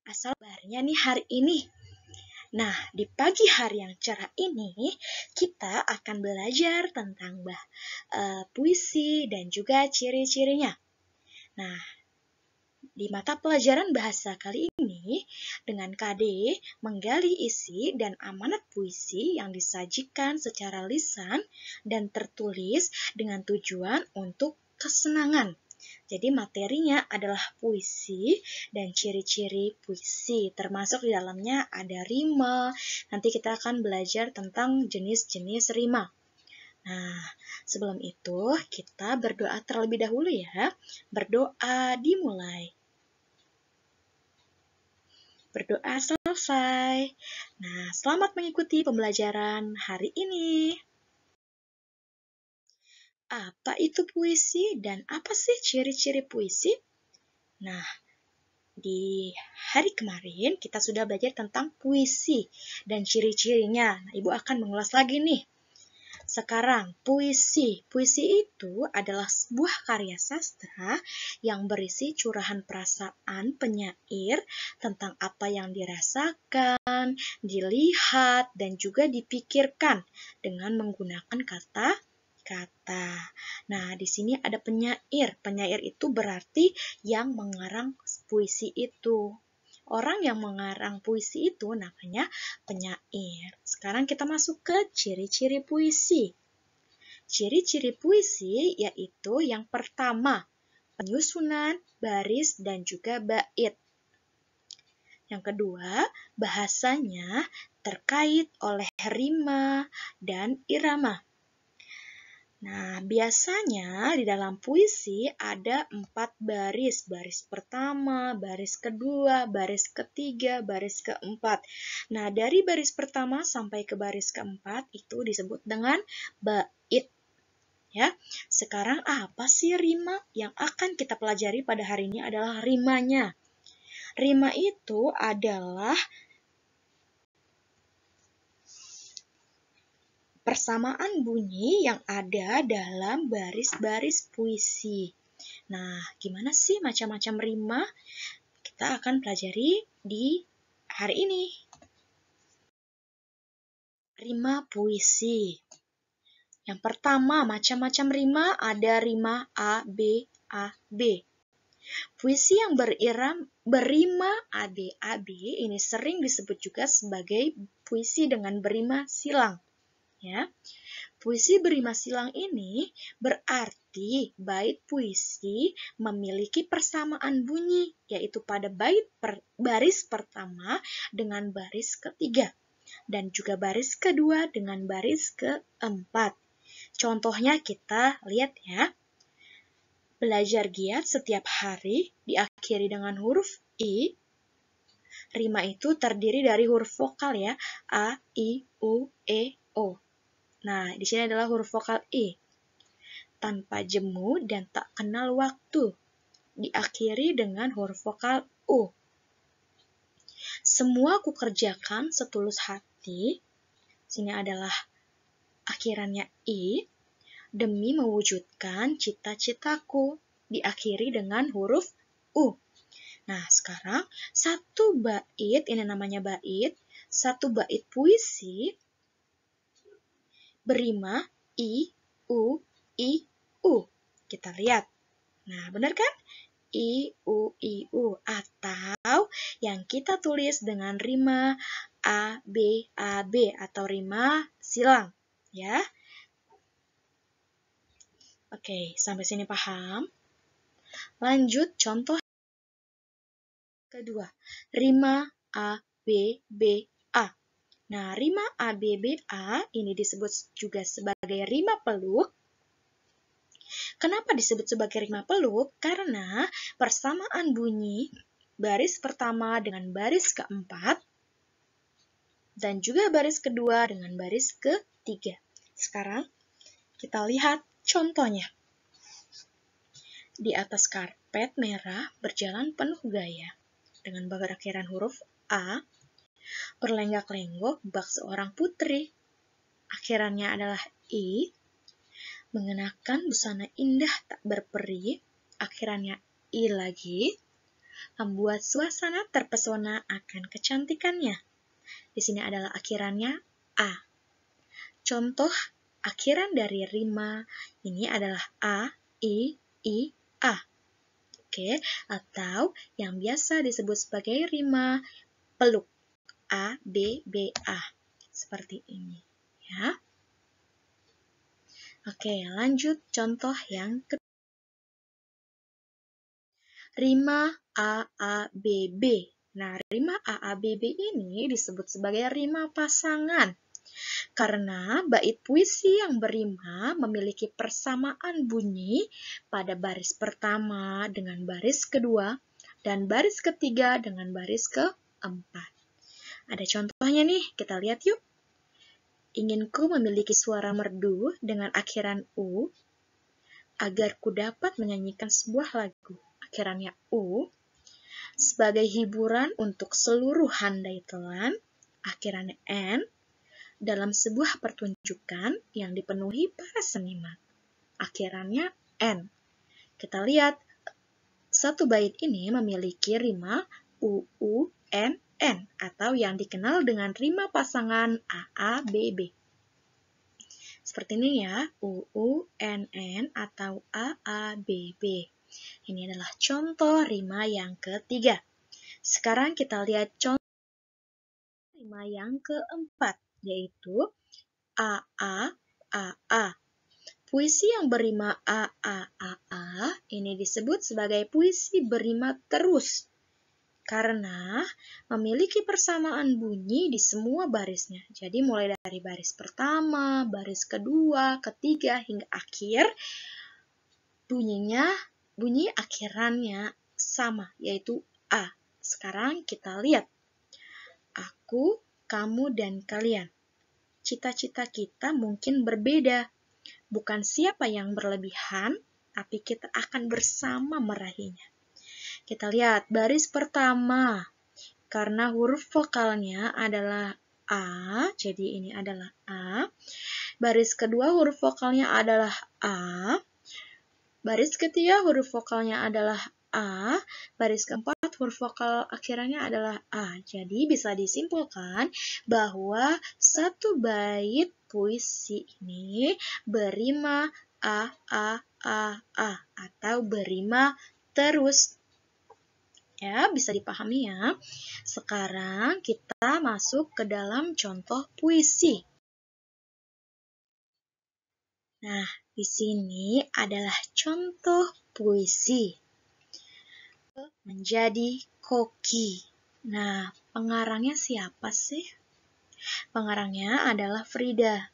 Asal kabarnya nih hari ini. Nah, di pagi hari yang cerah ini, kita akan belajar tentang puisi dan juga ciri-cirinya. Nah, di mata pelajaran bahasa kali ini, dengan KD menggali isi dan amanat puisi yang disajikan secara lisan dan tertulis dengan tujuan untuk kesenangan. Jadi materinya adalah puisi dan ciri-ciri puisi, termasuk di dalamnya ada rima. Nanti kita akan belajar tentang jenis-jenis rima. Nah, sebelum itu kita berdoa terlebih dahulu ya. Berdoa dimulai. Berdoa selesai. Nah, selamat mengikuti pembelajaran hari ini. Apa itu puisi dan apa sih ciri-ciri puisi? Nah, di hari kemarin kita sudah belajar tentang puisi dan ciri-cirinya. Nah, Ibu akan mengulas lagi nih. Sekarang, puisi. Puisi itu adalah sebuah karya sastra yang berisi curahan perasaan penyair tentang apa yang dirasakan, dilihat, dan juga dipikirkan dengan menggunakan kata-kata. Nah, di sini ada penyair. Penyair itu berarti yang mengarang puisi itu. Orang yang mengarang puisi itu namanya penyair. Sekarang kita masuk ke ciri-ciri puisi. Ciri-ciri puisi yaitu yang pertama, penyusunan, baris, dan juga bait. Yang kedua, bahasanya terkait oleh rima dan irama. Nah, biasanya di dalam puisi ada 4 baris. Baris pertama, baris kedua, baris ketiga, baris keempat. Nah, dari baris pertama sampai ke baris keempat itu disebut dengan bait. Ya, sekarang apa sih rima? Yang akan kita pelajari pada hari ini adalah rimanya. Rima itu adalah persamaan bunyi yang ada dalam baris-baris puisi. Nah, gimana sih macam-macam rima? Kita akan pelajari di hari ini. Rima puisi. Yang pertama, macam-macam rima ada rima A, B, A, B. Puisi yang berima A, B, A, B ini sering disebut juga sebagai puisi dengan berima silang. Ya. Puisi berima silang ini berarti bait puisi memiliki persamaan bunyi, yaitu pada baris pertama dengan baris ketiga, dan juga baris kedua dengan baris keempat. Contohnya kita lihat ya. Belajar giat setiap hari diakhiri dengan huruf I. Rima itu terdiri dari huruf vokal ya, A, I, U, E, O. Nah, di sini adalah huruf vokal I. Tanpa jemu dan tak kenal waktu. Diakhiri dengan huruf vokal U. Semua kukerjakan setulus hati. Sini adalah akhirannya I. Demi mewujudkan cita-citaku. Diakhiri dengan huruf U. Nah, sekarang satu bait, ini namanya bait. Satu bait puisi berima I, U, I, U. Kita lihat. Nah, benar kan? I, U, I, U. Atau yang kita tulis dengan rima A, B, A, B. Atau rima silang. Ya. Oke, sampai sini paham? Lanjut contoh kedua. Rima A, B, B, A. Nah, rima A, B, B, A ini disebut juga sebagai rima peluk. Kenapa disebut sebagai rima peluk? Karena persamaan bunyi baris pertama dengan baris keempat dan juga baris kedua dengan baris ketiga. Sekarang kita lihat contohnya. Di atas karpet merah berjalan penuh gaya dengan berakhiran huruf A. Berlenggak-lenggok bak seorang putri. Akhirannya adalah I. Mengenakan busana indah tak berperi. Akhirannya I lagi. membuat suasana terpesona akan kecantikannya. Di sini adalah akhirannya A. Contoh akhiran dari rima ini adalah A, I, A. Oke, atau yang biasa disebut sebagai rima peluk. A, B, B, A. Seperti ini. Ya. Oke, lanjut contoh yang kedua. Rima A, A, B, B. Nah, rima A, A, B, B ini disebut sebagai rima pasangan. Karena bait puisi yang berima memiliki persamaan bunyi pada baris pertama dengan baris kedua dan baris ketiga dengan baris keempat. Ada contohnya nih, kita lihat yuk. Inginku memiliki suara merdu dengan akhiran U, agar ku dapat menyanyikan sebuah lagu. Akhirannya U, sebagai hiburan untuk seluruh handai telan, akhirannya N, dalam sebuah pertunjukan yang dipenuhi para seniman. Akhirannya N. Kita lihat, satu bait ini memiliki rima U, N, N, atau yang dikenal dengan rima pasangan A, B, B. Seperti ini ya, U, N, N, atau A, B, B. Ini adalah contoh rima yang ketiga. Sekarang kita lihat contoh rima yang keempat, yaitu A. Puisi yang berima A, ini disebut sebagai puisi berima terus, karena memiliki persamaan bunyi di semua barisnya. Jadi mulai dari baris pertama, baris kedua, ketiga, hingga akhir, bunyi akhirannya sama, yaitu A. Sekarang kita lihat. Aku, kamu, dan kalian. Cita-cita kita mungkin berbeda. Bukan siapa yang berlebihan, tapi kita akan bersama meraihnya. Kita lihat baris pertama. Karena huruf vokalnya adalah A, jadi ini adalah A. Baris kedua huruf vokalnya adalah A. Baris ketiga huruf vokalnya adalah A. Baris keempat huruf vokal akhirannya adalah A. Jadi bisa disimpulkan bahwa satu bait puisi ini berima A, atau berima terus. Ya, bisa dipahami ya. Sekarang kita masuk ke dalam contoh puisi. Nah, di sini adalah contoh puisi. Menjadi koki. Nah, pengarangnya siapa sih? Pengarangnya adalah Frida.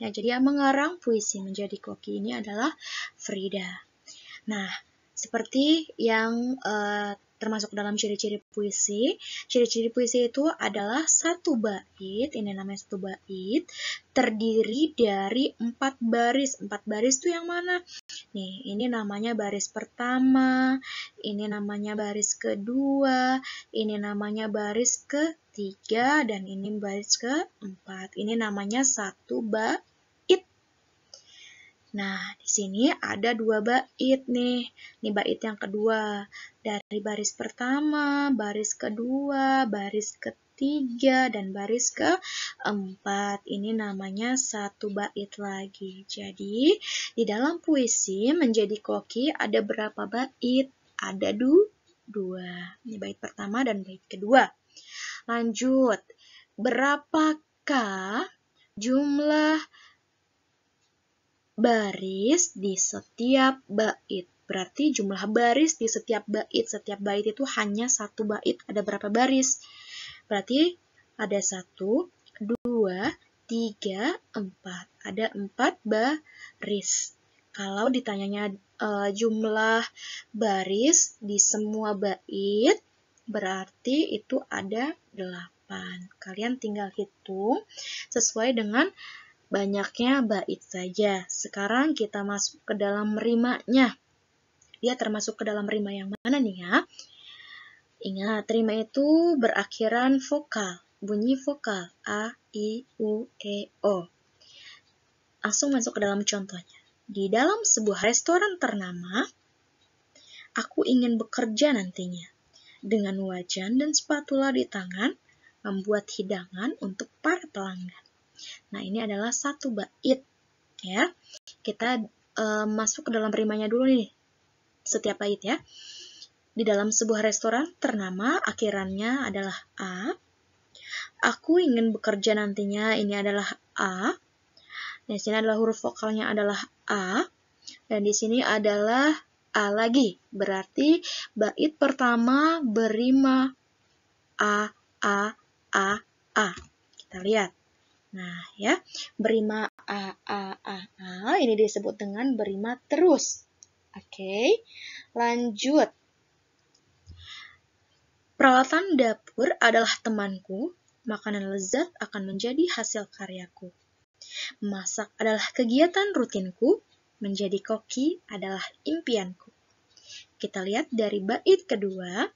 Ya, jadi yang mengarang puisi Menjadi Koki ini adalah Frida. Nah, seperti yang termasuk dalam ciri-ciri puisi. Ciri-ciri puisi itu adalah satu bait, ini namanya satu bait, terdiri dari 4 baris. 4 baris itu yang mana? Nih, ini namanya baris pertama, ini namanya baris kedua, ini namanya baris ketiga, dan ini baris keempat. Ini namanya satu bait. Nah, di sini ada 2 bait nih. Ini bait yang kedua. Dari baris pertama, baris kedua, baris ketiga, dan baris keempat. Ini namanya satu bait lagi. Jadi, di dalam puisi Menjadi Koki ada berapa bait? Ada 2. Ini bait pertama dan bait kedua. Lanjut. Berapakah jumlah baris di setiap bait? Berarti jumlah baris di setiap bait itu hanya satu bait. Ada berapa baris? Berarti ada 1, 2, 3, 4. Ada 4 baris. Kalau ditanyanya jumlah baris di semua bait, berarti itu ada 8. Kalian tinggal hitung sesuai dengan banyaknya bait saja. Sekarang kita masuk ke dalam rimanya. Dia termasuk ke dalam rima yang mana nih ya? Ingat, rima itu berakhiran vokal, bunyi vokal A, I, U, E, O. Langsung masuk ke dalam contohnya. Di dalam sebuah restoran ternama, aku ingin bekerja nantinya. dengan wajan dan spatula di tangan, membuat hidangan untuk para pelanggan. Nah, ini adalah satu bait ya. Kita masuk ke dalam rimanya dulu nih. Setiap bait ya. Di dalam sebuah restoran ternama akhirannya adalah A. Aku ingin bekerja nantinya, ini adalah A. Di sini adalah huruf vokalnya adalah A. Dan di sini adalah A lagi. Berarti bait pertama berima A, A, A, A. Kita lihat. Nah, ya. Berima A, A, A, A. Ini disebut dengan berima terus. Oke. Lanjut. Peralatan dapur adalah temanku. Makanan lezat akan menjadi hasil karyaku. Memasak adalah kegiatan rutinku. Menjadi koki adalah impianku. Kita lihat dari bait kedua.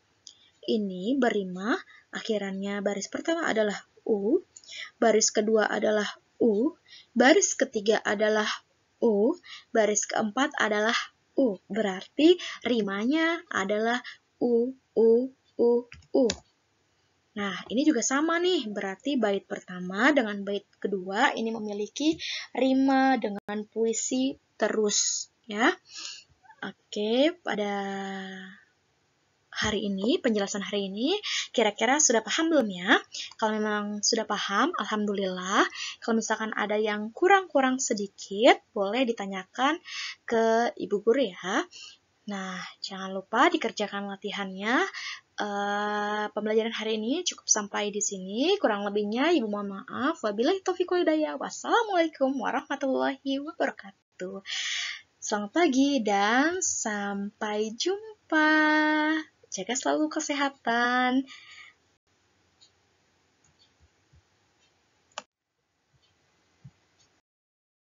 Ini berima, akhirannya baris pertama adalah U, baris kedua adalah U, baris ketiga adalah U, baris keempat adalah U. Berarti rimanya adalah U, U, U, U. Nah, ini juga sama nih, berarti bait pertama dengan bait kedua ini memiliki rima dengan puisi terus, ya. Oke, pada hari ini, penjelasan hari ini, kira-kira sudah paham belum ya? Kalau memang sudah paham, alhamdulillah. Kalau misalkan ada yang kurang-kurang sedikit, boleh ditanyakan ke Ibu Guru ya. Nah, jangan lupa dikerjakan latihannya. Pembelajaran hari ini cukup sampai di sini. Kurang lebihnya, Ibu mohon maaf. Wabillahi taufiq wal hidayah. Wassalamualaikum warahmatullahi wabarakatuh. Selamat pagi dan sampai jumpa. Jaga selalu kesehatan.